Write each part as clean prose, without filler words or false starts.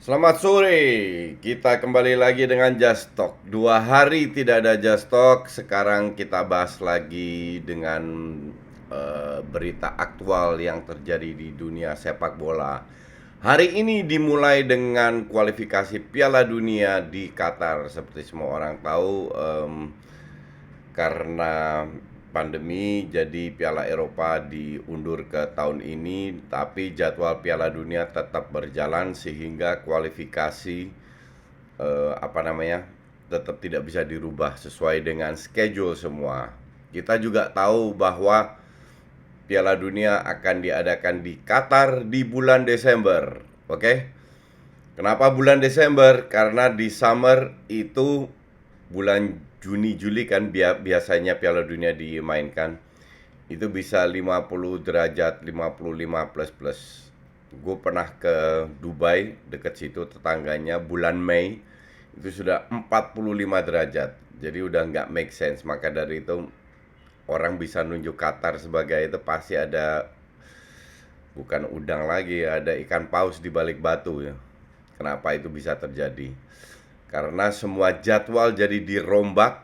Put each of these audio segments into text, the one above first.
Selamat sore, kita kembali lagi dengan Just Talk. 2 hari tidak ada Just Talk, sekarang kita bahas lagi dengan berita aktual yang terjadi di dunia sepak bola. Hari ini dimulai dengan kualifikasi Piala Dunia di Qatar. Seperti semua orang tahu, karena pandemi jadi Piala Eropa diundur ke tahun ini, tapi jadwal Piala Dunia tetap berjalan sehingga kualifikasi tetap tidak bisa dirubah sesuai dengan schedule semua. Kita juga tahu bahwa Piala Dunia akan diadakan di Qatar di bulan Desember. Oke? Kenapa bulan Desember? Karena di summer itu bulan Juni Juli kan biasanya Piala Dunia dimainkan. Itu bisa 50 derajat, 55 plus plus. Gue pernah ke Dubai, deket situ tetangganya, bulan Mei itu sudah 45 derajat. Jadi udah nggak make sense. Maka dari itu orang bisa nunjuk Qatar sebagai itu pasti ada, bukan udang lagi, ada ikan paus di balik batu ya. Kenapa itu bisa terjadi? Karena semua jadwal jadi dirombak,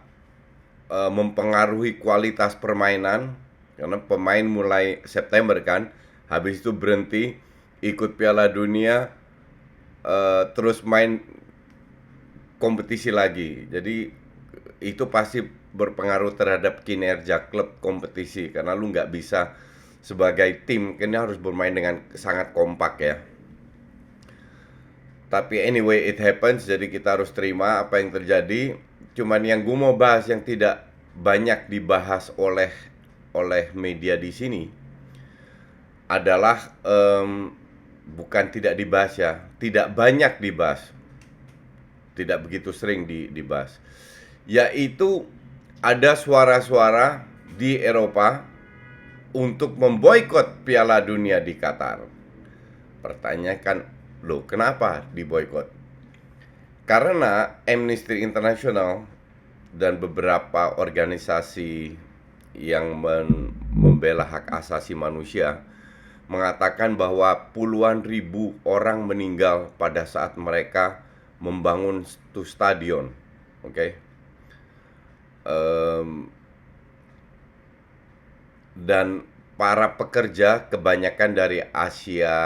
mempengaruhi kualitas permainan. Karena pemain mulai September kan, habis itu berhenti, ikut Piala Dunia, terus main kompetisi lagi. Jadi itu pasti berpengaruh terhadap kinerja klub kompetisi, karena lu nggak bisa sebagai tim kan harus bermain dengan sangat kompak ya. Tapi anyway, it happens, jadi kita harus terima apa yang terjadi. Cuman yang gue mau bahas yang tidak banyak dibahas oleh media di sini adalah, bukan tidak dibahas ya, tidak banyak dibahas, tidak begitu sering dibahas, yaitu ada suara-suara di Eropa untuk memboikot Piala Dunia di Qatar. Pertanyakan, loh kenapa diboikot? Karena Amnesty International dan beberapa organisasi yang membela hak asasi manusia mengatakan bahwa puluhan ribu orang meninggal pada saat mereka membangun stadion. Oke. Dan para pekerja kebanyakan dari Asia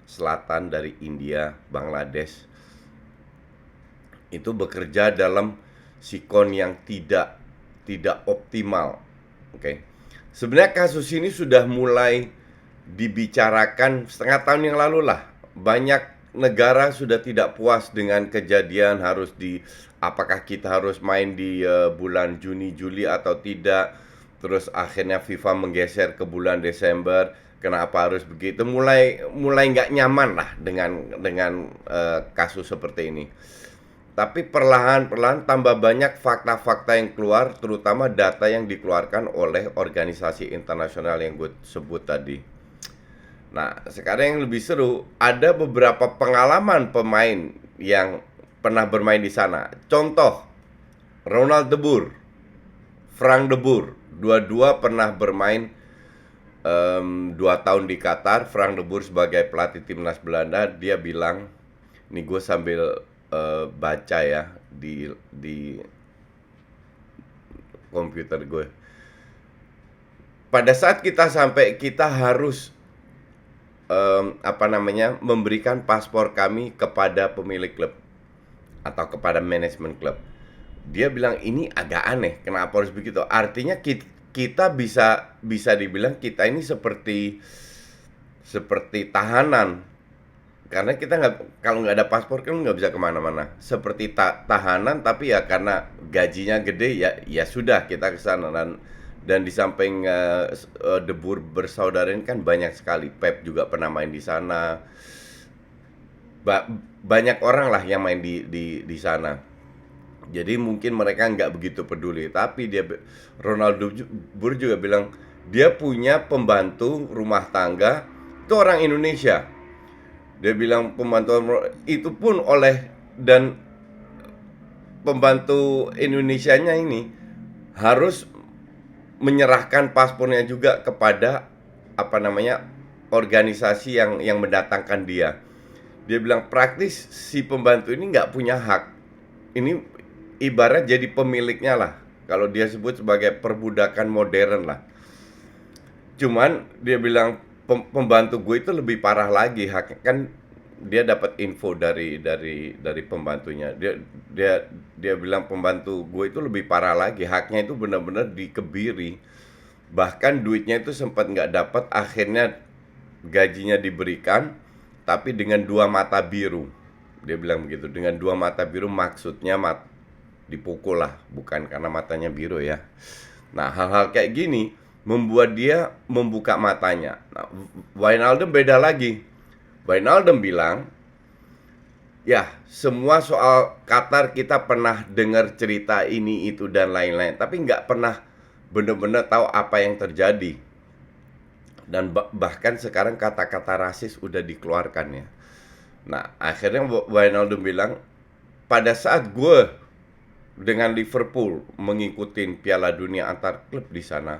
Selatan, dari India, Bangladesh, itu bekerja dalam sikon yang tidak optimal. Oke. Sebenarnya kasus ini sudah mulai dibicarakan setengah tahun yang lalu lah. Banyak negara sudah tidak puas dengan kejadian apakah kita harus main di bulan Juni Juli atau tidak. Terus akhirnya FIFA menggeser ke bulan Desember. Kenapa harus begitu? Mulai nggak nyaman lah dengan kasus seperti ini. Tapi perlahan-perlahan tambah banyak fakta-fakta yang keluar, terutama data yang dikeluarkan oleh organisasi internasional yang gue sebut tadi. Nah, sekarang yang lebih seru, ada beberapa pengalaman pemain yang pernah bermain di sana. Contoh, Ronald de Boer, Frank de Boer, dua-dua pernah bermain 2 tahun di Qatar. Frank de Boer sebagai pelatih timnas Belanda, dia bilang, nih gue sambil baca ya di komputer gue. Pada saat kita harus memberikan paspor kami kepada pemilik klub atau kepada manajemen klub. Dia bilang ini agak aneh, kenapa harus begitu? Artinya kita bisa dibilang kita ini seperti tahanan, karena kita kalau nggak ada paspor kan nggak bisa kemana-mana. Seperti tahanan, tapi ya karena gajinya gede ya sudah kita ke sana. Dan di samping De Boer bersaudara ini kan banyak sekali. Pep juga pernah main di sana. Banyak orang lah yang main di sana. Jadi mungkin mereka nggak begitu peduli. Tapi Ronaldo Boer juga bilang dia punya pembantu rumah tangga itu orang Indonesia. Dia bilang pembantu itu pun dan pembantu Indonesianya ini harus menyerahkan paspornya juga kepada organisasi yang mendatangkan dia. Dia bilang praktis si pembantu ini nggak punya hak. Ini ibarat jadi pemiliknya lah. Kalau dia sebut sebagai perbudakan modern lah. Cuman dia bilang pembantu gue itu lebih parah lagi, hak kan dia dapat info dari pembantunya. Dia bilang pembantu gue itu lebih parah lagi, haknya itu benar-benar dikebiri. Bahkan duitnya itu sempat nggak dapat, akhirnya gajinya diberikan tapi dengan dua mata biru. Dia bilang begitu, dengan dua mata biru maksudnya dipukul lah, bukan karena matanya biru ya. Nah, hal-hal kayak gini membuat dia membuka matanya. Nah, Wijnaldum beda lagi. Wijnaldum bilang, ya semua soal Qatar kita pernah dengar cerita ini, itu, dan lain-lain. Tapi nggak pernah benar-benar tahu apa yang terjadi. Dan bahkan sekarang kata-kata rasis udah dikeluarkan ya. Nah, akhirnya Wijnaldum bilang, pada saat gue dengan Liverpool mengikuti Piala Dunia antar klub di sana,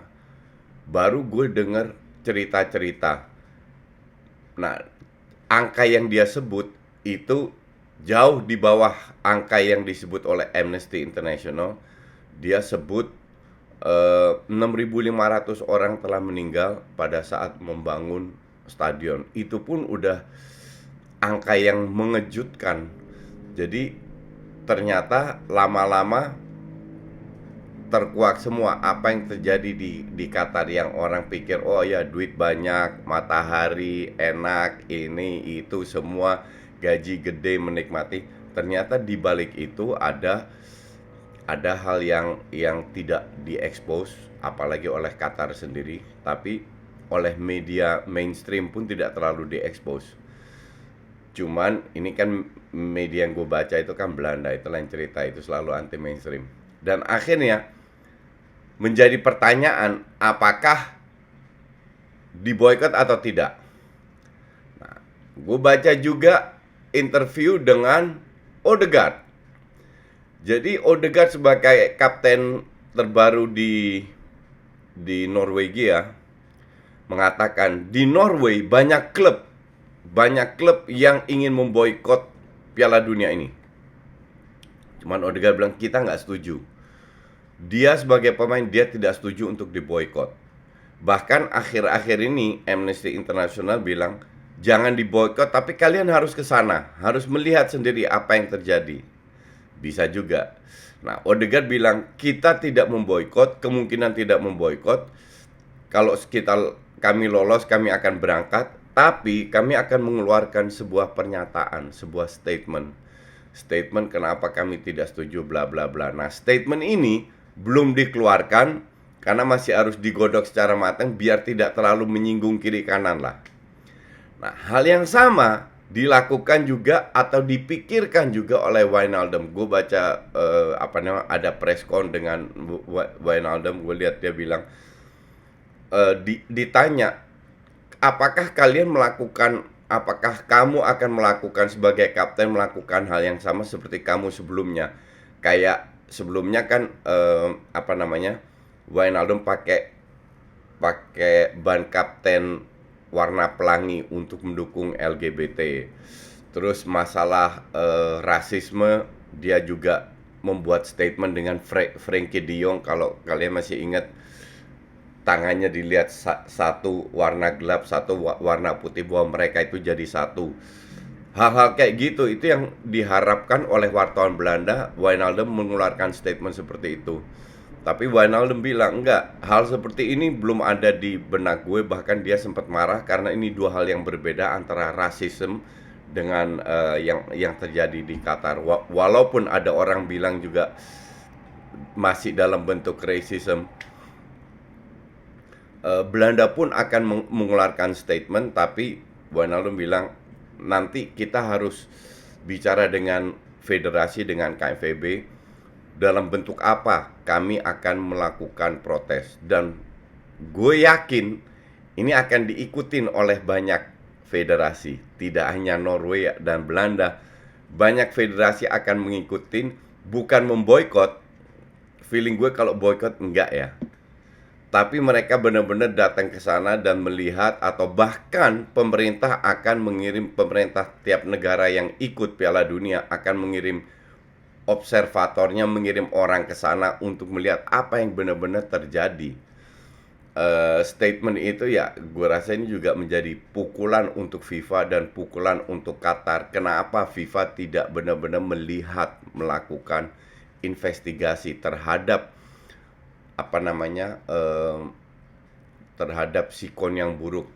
baru gue denger cerita-cerita. Nah, angka yang dia sebut itu jauh di bawah angka yang disebut oleh Amnesty International. Dia sebut 6.500 orang telah meninggal pada saat membangun stadion. Itu pun udah angka yang mengejutkan. Jadi ternyata lama-lama terkuak semua apa yang terjadi di Qatar, yang orang pikir oh ya duit banyak, matahari enak, ini itu semua, gaji gede, menikmati. Ternyata di balik itu ada hal yang tidak diekspos, apalagi oleh Qatar sendiri, tapi oleh media mainstream pun tidak terlalu diekspos. Cuman ini kan media yang gue baca itu kan Belanda, itu lain cerita, itu selalu anti mainstream. Dan akhirnya menjadi pertanyaan apakah diboykot atau tidak. Nah, gue baca juga interview dengan Odegaard. Jadi Odegaard sebagai kapten terbaru di Norwegia mengatakan di Norway banyak klub yang ingin memboikot Piala Dunia ini. Cuman Odegaard bilang kita nggak setuju. Dia sebagai pemain dia tidak setuju untuk diboikot. Bahkan akhir-akhir ini Amnesty International bilang jangan diboikot, tapi kalian harus ke sana, harus melihat sendiri apa yang terjadi. Bisa juga. Nah, Odegaard bilang kita tidak memboikot, kemungkinan tidak memboikot. Kalau kami lolos, kami akan berangkat, tapi kami akan mengeluarkan sebuah pernyataan, sebuah statement kenapa kami tidak setuju bla bla bla. Nah, statement ini belum dikeluarkan karena masih harus digodok secara matang biar tidak terlalu menyinggung kiri kanan lah. Nah, hal yang sama dilakukan juga atau dipikirkan juga oleh Wijnaldum. Gue baca ada press con dengan Wijnaldum, gue lihat dia bilang ditanya apakah kamu akan melakukan sebagai kapten melakukan hal yang sama seperti kamu sebelumnya. Kayak sebelumnya kan Wijnaldum pakai ban kapten warna pelangi untuk mendukung LGBT. Terus masalah rasisme, dia juga membuat statement dengan Frenkie de Jong. Kalau kalian masih ingat, tangannya dilihat satu warna gelap, satu warna putih, bahwa mereka itu jadi satu. Hal-hal kayak gitu itu yang diharapkan oleh wartawan Belanda. Wijnaldum mengeluarkan statement seperti itu. Tapi Wijnaldum bilang enggak, hal seperti ini belum ada di benak gue. Bahkan dia sempat marah karena ini dua hal yang berbeda antara rasisme dengan yang terjadi di Qatar. Walaupun ada orang bilang juga masih dalam bentuk racism. Belanda pun akan mengeluarkan statement, tapi Wijnaldum bilang nanti kita harus bicara dengan federasi, dengan KNVB, dalam bentuk apa kami akan melakukan protes. Dan gue yakin ini akan diikutin oleh banyak federasi, tidak hanya Norway dan Belanda. Banyak federasi akan mengikutin, bukan memboikot. Feeling gue kalau boikot enggak ya. tapi mereka benar-benar datang ke sana dan melihat, atau bahkan pemerintah tiap negara yang ikut Piala Dunia akan mengirim observatornya, mengirim orang ke sana untuk melihat apa yang benar-benar terjadi. Statement itu ya, gue rasa ini juga menjadi pukulan untuk FIFA dan pukulan untuk Qatar. Kenapa FIFA tidak benar-benar melakukan investigasi terhadap terhadap sikon yang buruk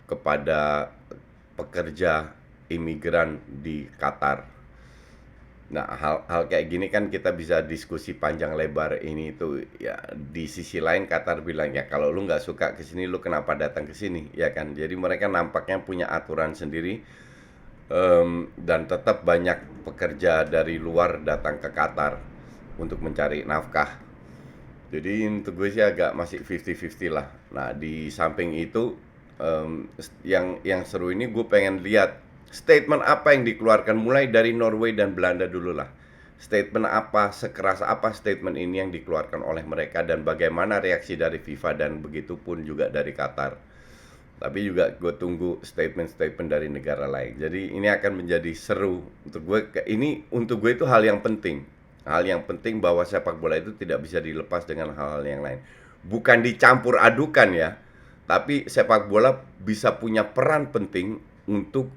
kepada pekerja imigran di Qatar. Nah, hal kayak gini kan kita bisa diskusi panjang lebar ini itu ya. Di sisi lain Qatar bilang ya, kalau lu nggak suka ke sini, lu kenapa datang ke sini, ya kan? Jadi mereka nampaknya punya aturan sendiri, dan tetap banyak pekerja dari luar datang ke Qatar untuk mencari nafkah. Jadi untuk gue sih agak masih 50-50 lah. Nah, di samping itu, yang seru ini gue pengen lihat statement apa yang dikeluarkan mulai dari Norway dan Belanda dulu lah. Statement apa, sekeras apa statement ini yang dikeluarkan oleh mereka, dan bagaimana reaksi dari FIFA, dan begitu pun juga dari Qatar. Tapi juga gue tunggu statement-statement dari negara lain. Jadi ini akan menjadi seru untuk gue. Ini untuk gue itu hal yang penting. Hal yang penting bahwa sepak bola itu tidak bisa dilepas dengan hal-hal yang lain. Bukan dicampur adukan ya, tapi sepak bola bisa punya peran penting untuk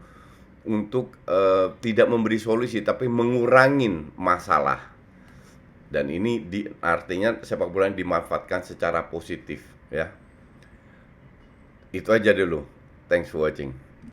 tidak memberi solusi tapi mengurangin masalah. Dan ini artinya sepak bola yang dimanfaatkan secara positif ya. Itu aja dulu. Thanks for watching.